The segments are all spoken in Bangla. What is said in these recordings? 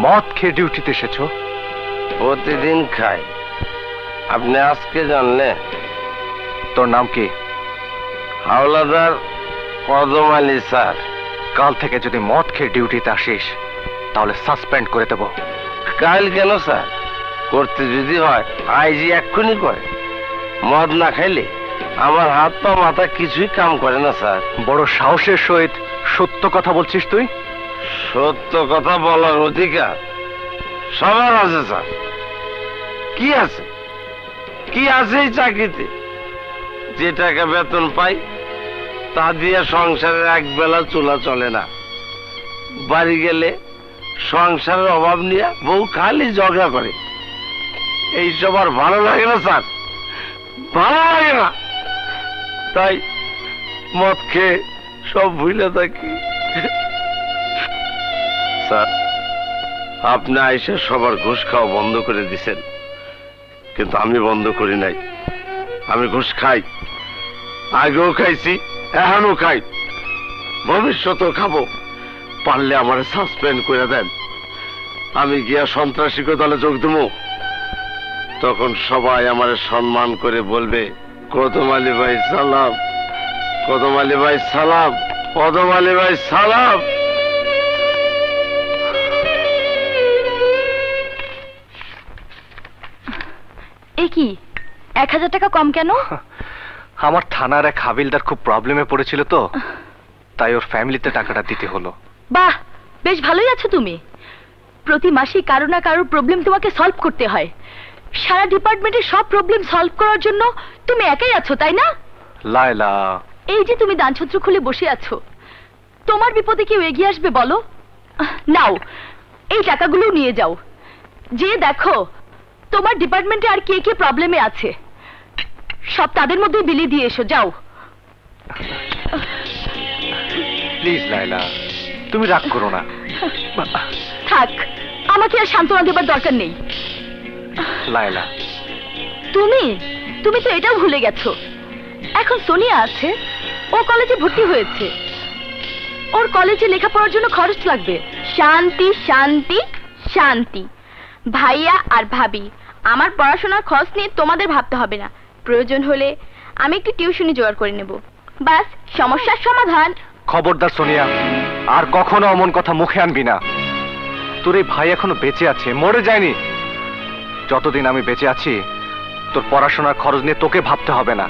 মদ খেয়ে ডিউটিতে এসেছো? প্রতিদিন খাই। আপনি আজকে জানলেন? তোর নাম কি? হাওলাদার কদম আলী স্যার। কাল থেকে যদি মদ খেয়ে ডিউটিতে আসিস তাহলে সাসপেন্ড করে দেব। কাল কেন স্যার? করতে যদি হয় আইজি এক্ষুনি করে। মদ না খাইলে আমার হাত পা মাথা কিছুই কাম করে না স্যার। বড় সাহসের সহিত সত্য কথা বলছিস তুই? সত্য কথা বলার অধিকার সবার আছে স্যার। কি আছে? কি আছে এই চাকরিতে? যে টাকা বেতন পাই তা দিয়ে সংসারের এক বেলা চুলা চলে না। বাড়ি গেলে সংসারের অভাব নিয়ে বউ খালি ঝগড়া করে। এইসব আর ভালো লাগে না স্যার, ভালো লাগে না। তাই মদ খেয়ে সব ভুলে থাকি। স্যার, আপনি আইসা সবার ঘুষ খাওয়া বন্ধ করে দিছেন, কিন্তু আমি বন্ধ করি নাই। আমি ঘুষ খাই, আগেও খাইছি, এখনো খাই, ভবিষ্যতেও খাবো। পারলে আমার সাসপেন্ড করে দেন। আমি গিয়া সন্ত্রাসী দলে যোগ দেবো। তখন সবাই আমার সম্মান করে বলবে, কদম আলী ভাই সালাম, কদম আলী ভাই সালাম, কদম আলী ভাই সালাম। এ কি 1000 টাকা কম কেন? আমার থানার এক হাবিলদার খুব প্রবলেমে পড়েছিল তো, তাই ওর ফ্যামিলিতে টাকাটা দিতে হলো। বাহ, বেশ ভালোই আছো তুমি। প্রতি মাসে কারো না কারোর প্রবলেম তোমাকে সলভ করতে হয়। সারা ডিপার্টমেন্টের সব প্রবলেম সলভ করার জন্য তুমি একাই আছো, তাই না? লায়লা, এই যে তুমি দানছত্র খুলে বসে আছো, তোমার বিপদে কেউ এগিয়ে আসবে বলো? নাও, এই টাকাগুলো নিয়ে যাও। যে দেখো তোমার ডিপার্টমেন্টে আর কে কে প্রবলেমে আছে, সব তাদের মধ্যে বিলি দিয়ে এসো। যাও। প্লিজ লায়লা, তুমি রাগ করো না। থাক, আমাকে আর সান্ত্বনা দেবার দরকার নেই। লায়লা, তুমি তুমি তো এটাও ভুলে গেছো, এখন সোনিয়া আছে, ও কলেজে ভর্তি হয়েছে। ওর কলেজে লেখাপড়ার জন্য খরচ লাগবে। শান্তি শান্তি শান্তি। ভাইয়া আর ভাবি, আমার পড়াশোনার খরচ নিয়ে তোমাদের ভাবতে হবে না। প্রয়োজন হলে আমি একটু টিউশনি জোগাড় করে নেব, বাস সমস্যার সমাধান। খবরদার সোনিয়া, আর কখনো অমন কথা মুখে আনবি না। তোর এই ভাই এখনো বেঁচে আছে, মরে যায়নি। যতদিন আমি বেঁচে আছি তোর পড়াশোনার খরচ নিয়ে তোকে ভাবতে হবে না।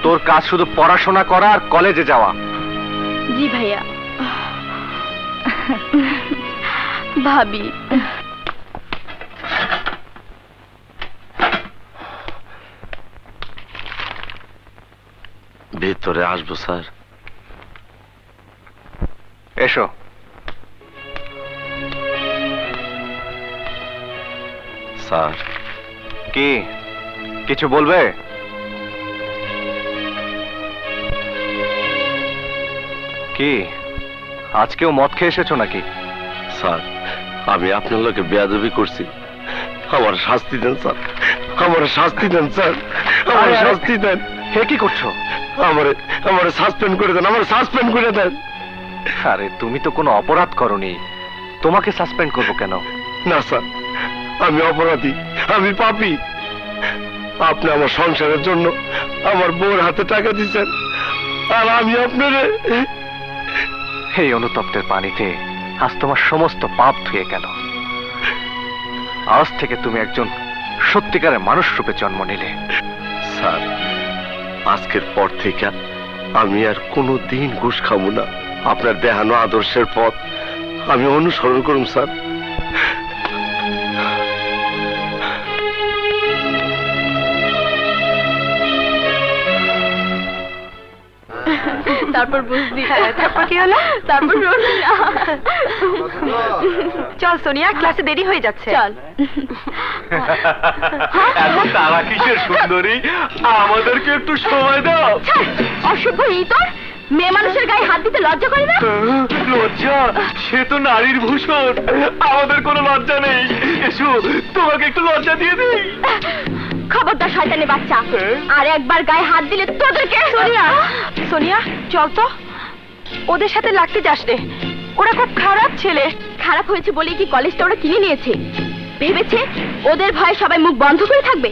তোর কাজ শুধু পড়াশোনা করা আর কলেজে যাওয়া। জি ভাইয়া। ভাবি, ভেতরে আসবো স্যার? এসো। স্যার, কি কিছু বলবে? কি আজকেও মদ খেয়ে এসেছো নাকি? স্যার, আমি আপনার লোকে বেয়াদবি করছি, আমার শাস্তি দেন স্যার, আমার শাস্তি দেন স্যার, আমার শাস্তি দেন। হে কি করছো? আমার সাসপেন্ড করে দেন, আমার সাসপেন্ড করে দেন। আরে তুমি তো কোনো অপরাধ করনি, তোমাকে সাসপেন্ড করবো কেন? না স্যার, আমি অপরাধী, আমি পাপী। আপনি আমার সংসারের জন্য আমার বউর হাতে টাকা দিচ্ছেন, আর আমি আপনার এই অনুতপ্তের পানিতে আজ তোমার সমস্ত পাপ ধুয়ে গেল। আজ থেকে তুমি একজন সত্যিকারের মানুষ রূপে জন্ম নিলে। স্যার, আজকের পর থেকে আমি আর কোনো দিন ঘুষ খাবো না। আপনার দেখানো আদর্শের পথ আমি অনুসরণ করুন স্যার। তারপর বুঝবি। তারপর কি হলো? তারপর চল সোনিয়া, ক্লাসে দেরি হয়ে যাচ্ছে। চল। এত তারা কিসের সুন্দরী, আমাদেরকে একটু সময় দাও। অসভ্য ইতর, মেয়ে মানুষের গায়ে হাত দিতে লজ্জা করে না? লজ্জা? সে তো নারীর ভূষণ, আমাদের কোনো লজ্জা নেই। এসো, তোমাকে একটু লজ্জা দিয়ে দিই। খবরদার শয়তানি বাচ্চা, আর একবার গায়ে হাত দিলে তোদেরকে। সোনিয়া, সোনিয়া চল তো, ওদের সাথে লাগতে যাস রে, ওরা খুব খারাপ ছেলে। খারাপ হয়েছে বলে কি কলেজটা ওরা কিনে নিয়েছে? ভেবেছে ওদের ভয়ে সবাই মুখ বন্ধ করে থাকবে?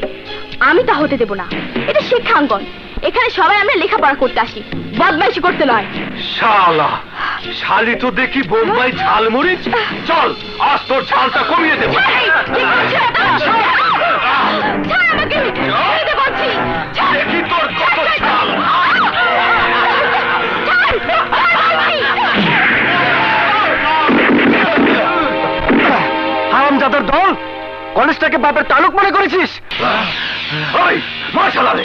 আমি তা হতে দেব না। এটা শিক্ষাঙ্গন, এখানে সবাই আমরা লেখাপড়া করতে আসি, বদমাইশি করতে নয়। শালা শালি তো দেখি বোম্বাই ঝালমরিচ। চল আজ তোর ঝালটা কমিয়ে দেবো। এই, কি করছো এটা? ছাড় আমাকে, ছেড়ে বলছি। ছাড়। দেখি তোর কত ঝাল। হারামজাদার দল, কলেজটাকে বাপের তালুক মনে করেছিস? ওই মাশাআল্লাহ রে।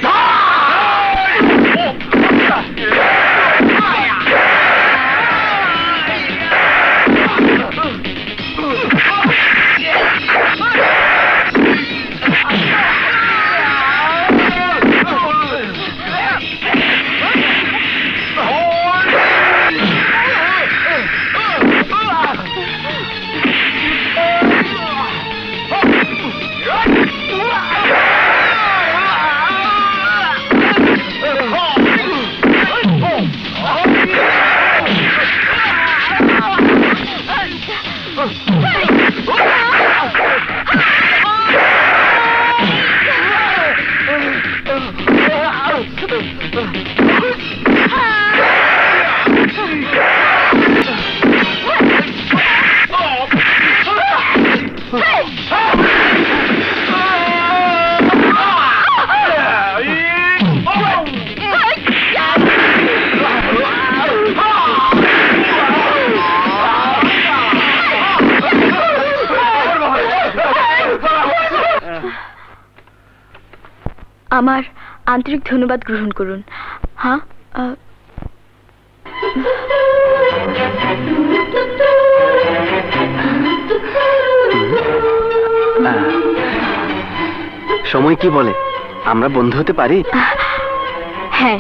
আমার আন্তরিক ধন্যবাদ গ্রহণ করুন। হ্যাঁ, সময় কি বলে, আমরা বন্ধু হতে পারি? হ্যাঁ।